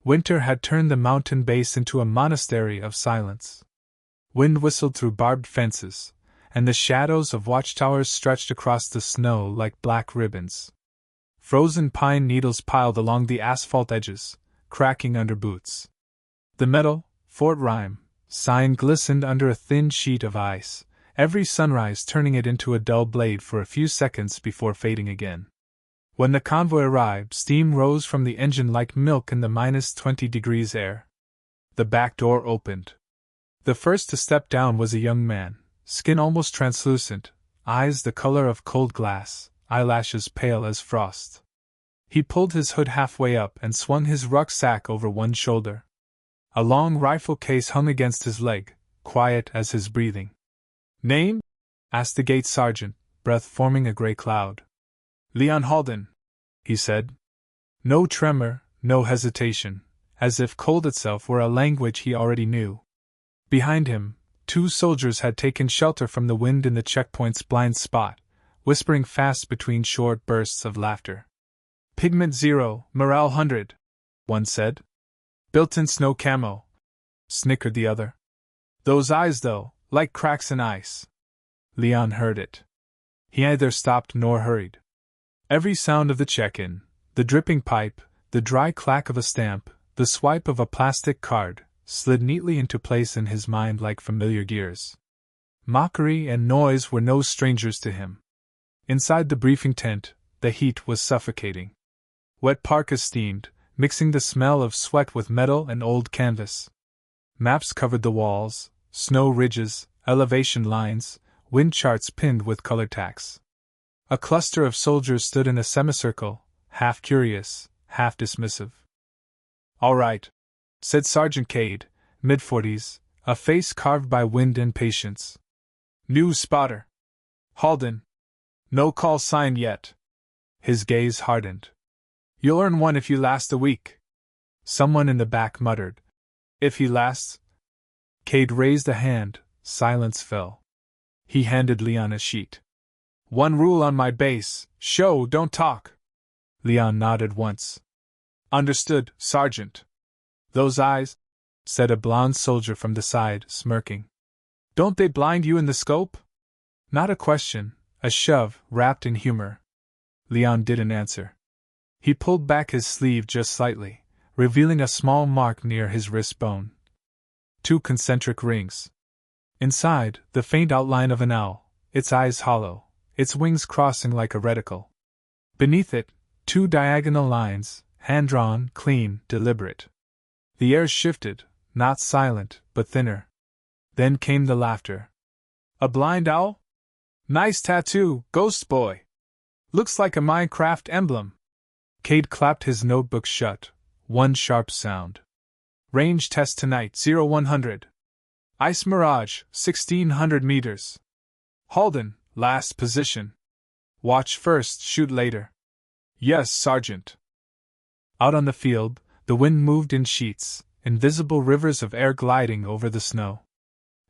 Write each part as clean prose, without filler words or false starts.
Winter had turned the mountain base into a monastery of silence. Wind whistled through barbed fences, and the shadows of watchtowers stretched across the snow like black ribbons. Frozen pine needles piled along the asphalt edges, cracking under boots. The metal, Fort Rhyme, sign glistened under a thin sheet of ice, every sunrise turning it into a dull blade for a few seconds before fading again. When the convoy arrived, steam rose from the engine like milk in the -20 air. The back door opened. The first to step down was a young man, skin almost translucent, eyes the color of cold glass, eyelashes pale as frost. He pulled his hood halfway up and swung his rucksack over one shoulder. A long rifle case hung against his leg, quiet as his breathing. "Name?" asked the gate sergeant, breath forming a gray cloud. "Leon Halden," he said. No tremor, no hesitation, as if cold itself were a language he already knew. Behind him, 2 soldiers had taken shelter from the wind in the checkpoint's blind spot, whispering fast between short bursts of laughter. "Pigment 0, morale 100, one said. "Built-in snow camo," snickered the other. "Those eyes, though, like cracks in ice." Leon heard it. He neither stopped nor hurried. Every sound of the check-in, the dripping pipe, the dry clack of a stamp, the swipe of a plastic card, slid neatly into place in his mind like familiar gears. Mockery and noise were no strangers to him. Inside the briefing tent, the heat was suffocating. Wet parkas steamed, mixing the smell of sweat with metal and old canvas. Maps covered the walls, snow ridges, elevation lines, wind charts pinned with color tacks. A cluster of soldiers stood in a semicircle, half curious, half dismissive. "All right," said Sergeant Kade, mid-40s, a face carved by wind and patience. "New spotter. Halden. No call sign yet." His gaze hardened. "You'll earn one if you last a week." Someone in the back muttered, "If he lasts?" Kade raised a hand, silence fell. He handed Leon a sheet. "One rule on my base, show, don't talk." Leon nodded once. "Understood, Sergeant." "Those eyes?" said a blond soldier from the side, smirking. "Don't they blind you in the scope?" Not a question, a shove, wrapped in humor. Leon didn't answer. He pulled back his sleeve just slightly, revealing a small mark near his wrist bone. 2 concentric rings. Inside, the faint outline of an owl, its eyes hollow, its wings crossing like a reticle. Beneath it, 2 diagonal lines, hand-drawn, clean, deliberate. The air shifted, not silent, but thinner. Then came the laughter. "A blind owl? Nice tattoo, ghost boy. Looks like a Minecraft emblem." Kade clapped his notebook shut, one sharp sound. "Range test tonight, 0-100. Ice Mirage, 1600 meters. Halden, last position. Watch first, shoot later." "Yes, Sergeant." Out on the field, the wind moved in sheets, invisible rivers of air gliding over the snow.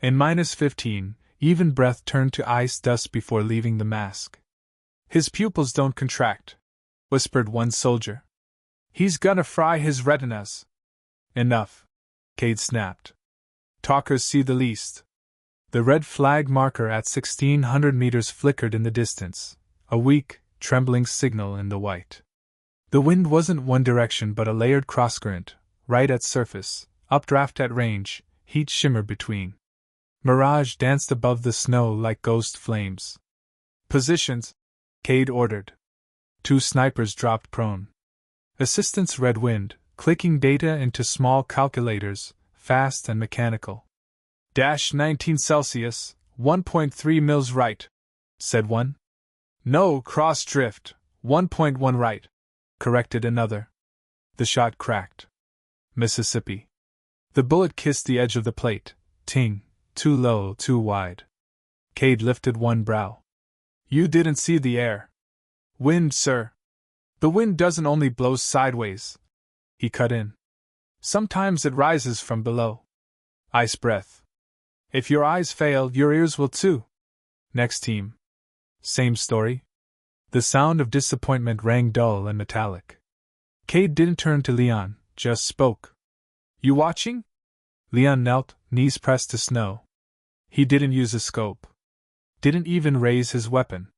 In -15, even breath turned to ice dust before leaving the mask. "His pupils don't contract," whispered one soldier. "He's gonna fry his retinas." "Enough," Kade snapped. "Talkers see the least." The red flag marker at 1600 meters flickered in the distance, a weak, trembling signal in the white. The wind wasn't one direction but a layered crosscurrent, right at surface, updraft at range, heat shimmered between. Mirage danced above the snow like ghost flames. "Positions," Kade ordered. 2 snipers dropped prone. Assistants read wind, clicking data into small calculators, fast and mechanical. "-19 Celsius, 1.3 mils right," said one. "No cross drift, 1.1 right," corrected another. The shot cracked. Mississippi. The bullet kissed the edge of the plate. Ting, too low, too wide. Kade lifted one brow. "You didn't see the air." "Wind, sir." "The wind doesn't only blow sideways," he cut in. "Sometimes it rises from below. Ice breath. If your eyes fail, your ears will too." Next team. Same story. The sound of disappointment rang dull and metallic. Kade didn't turn to Leon, just spoke. You watching? Leon knelt, knees pressed to snow. He didn't use a scope. Didn't even raise his weapon.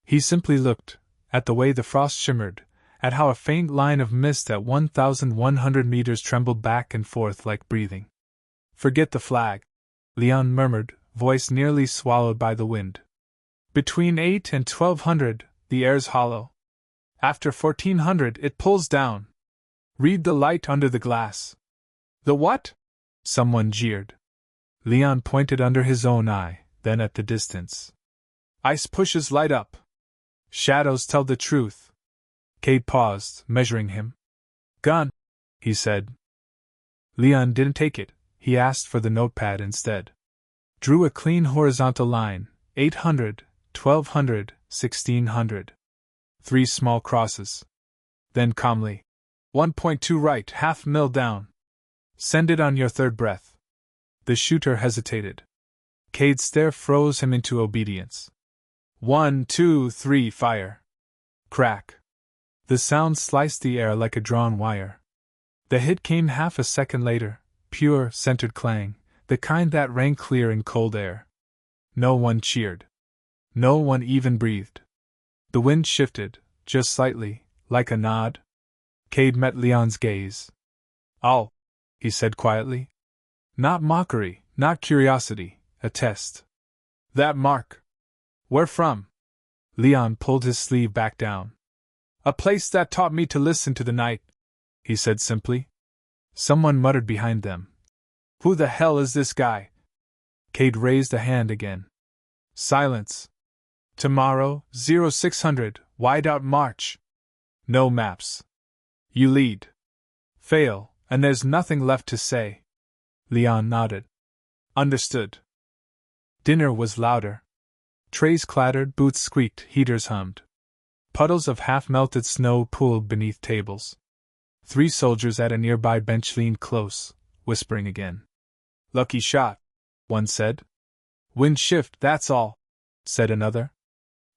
He simply looked, at the way the frost shimmered, at how a faint line of mist at 1,100 meters trembled back and forth like breathing. Forget the flag, Leon murmured, voice nearly swallowed by the wind. Between 8 and 1,200, the air's hollow. After 1,400, it pulls down. Read the light under the glass. The what? Someone jeered. Leon pointed under his own eye, then at the distance. Ice pushes light up. Shadows tell the truth. Kade paused, measuring him. Gun, he said. Leon didn't take it, he asked for the notepad instead. Drew a clean horizontal line, 800, 1,200, 1,600. 3 small crosses. Then calmly. 1.2 right, half mil down. Send it on your third breath. The shooter hesitated. Kade's stare froze him into obedience. 1, 2, 3, fire. Crack. The sound sliced the air like a drawn wire. The hit came half a second later, pure, centered clang, the kind that rang clear in cold air. No one cheered. No one even breathed. The wind shifted, just slightly, like a nod. Kade met Leon's gaze. All, he said quietly. Not mockery, not curiosity, a test. That mark. Where from? Leon pulled his sleeve back down. A place that taught me to listen to the night, he said simply. Someone muttered behind them. Who the hell is this guy? Kade raised a hand again. Silence. Tomorrow, 0600, wide out march. No maps. You lead. Fail, and there's nothing left to say. Leon nodded. Understood. Dinner was louder. Trays clattered, boots squeaked, heaters hummed. Puddles of half-melted snow pooled beneath tables. 3 soldiers at a nearby bench leaned close, whispering again. Lucky shot, one said. Wind shift, that's all, said another.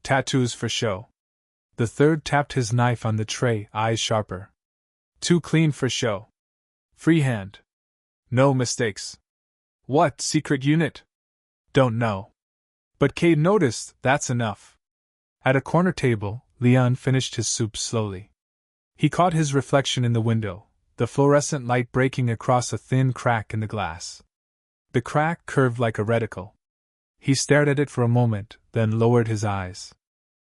Tattoos for show. The third tapped his knife on the tray, eyes sharper. Too clean for show. Freehand. No mistakes. What secret unit? Don't know. But Kade noticed, that's enough. At a corner table, Leon finished his soup slowly. He caught his reflection in the window, the fluorescent light breaking across a thin crack in the glass. The crack curved like a reticle. He stared at it for a moment, then lowered his eyes.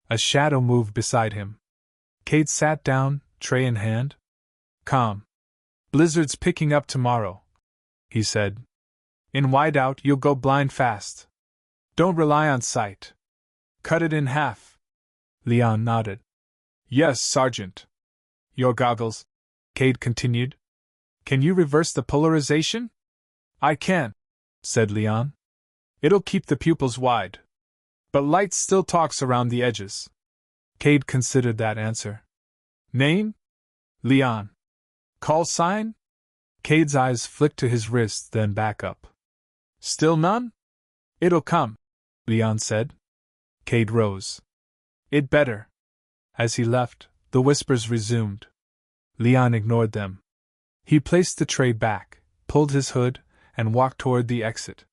A shadow moved beside him. Kade sat down, tray in hand. Calm. Blizzard's picking up tomorrow, he said. In whiteout you'll go blind fast. Don't rely on sight. Cut it in half. Leon nodded. Yes, Sergeant. Your goggles, Kade continued. Can you reverse the polarization? I can, said Leon. It'll keep the pupils wide. But light still talks around the edges. Kade considered that answer. Name? Leon. Call sign? Kade's eyes flicked to his wrist, then back up. Still none? It'll come, Leon said. Kade rose. It better. As he left, the whispers resumed. Leon ignored them. He placed the tray back, pulled his hood, and walked toward the exit.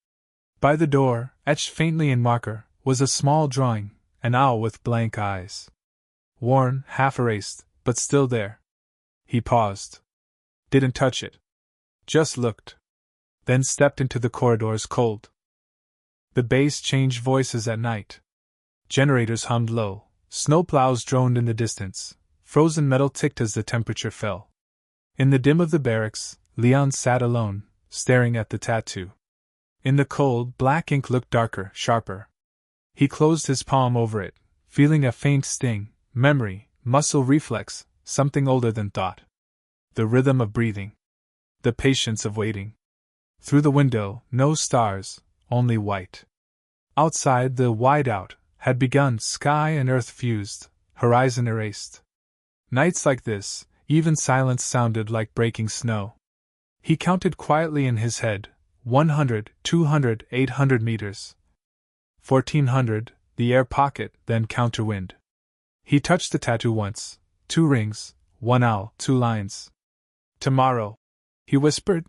By the door, etched faintly in marker, was a small drawing, an owl with blank eyes. Worn, half erased, but still there. He paused. Didn't touch it. Just looked. Then stepped into the corridor's cold. The bass changed voices at night. Generators hummed low, snowplows droned in the distance, frozen metal ticked as the temperature fell. In the dim of the barracks, Leon sat alone, staring at the tattoo. In the cold, black ink looked darker, sharper. He closed his palm over it, feeling a faint sting, memory, muscle reflex, something older than thought. The rhythm of breathing. The patience of waiting. Through the window, no stars, only white. Outside, the whiteout had begun, sky and earth fused, horizon erased. Nights like this, even silence sounded like breaking snow. He counted quietly in his head, 100, 200, 800 meters. 1,400, the air pocket, then counterwind. He touched the tattoo once, 2 rings, 1 owl, 2 lines. Tomorrow, he whispered.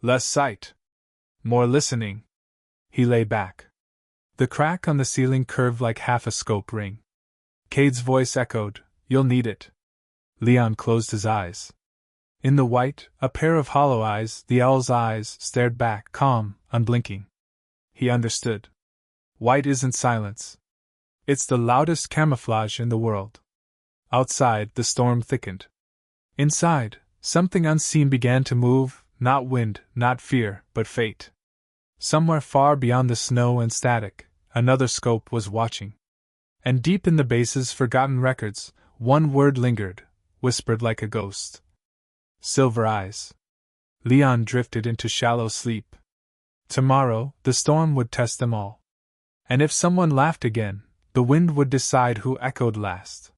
Less sight. More listening. He lay back. The crack on the ceiling curved like half a scope ring. Kade's voice echoed, You'll need it. Leon closed his eyes. In the white, a pair of hollow eyes, the owl's eyes stared back, calm, unblinking. He understood. White isn't silence. It's the loudest camouflage in the world. Outside, the storm thickened. Inside, something unseen began to move, not wind, not fear, but fate. Somewhere far beyond the snow and static, another scope was watching. And deep in the base's forgotten records, one word lingered, whispered like a ghost. Silver eyes. Leon drifted into shallow sleep. Tomorrow, the storm would test them all. And if someone laughed again, the wind would decide who echoed last.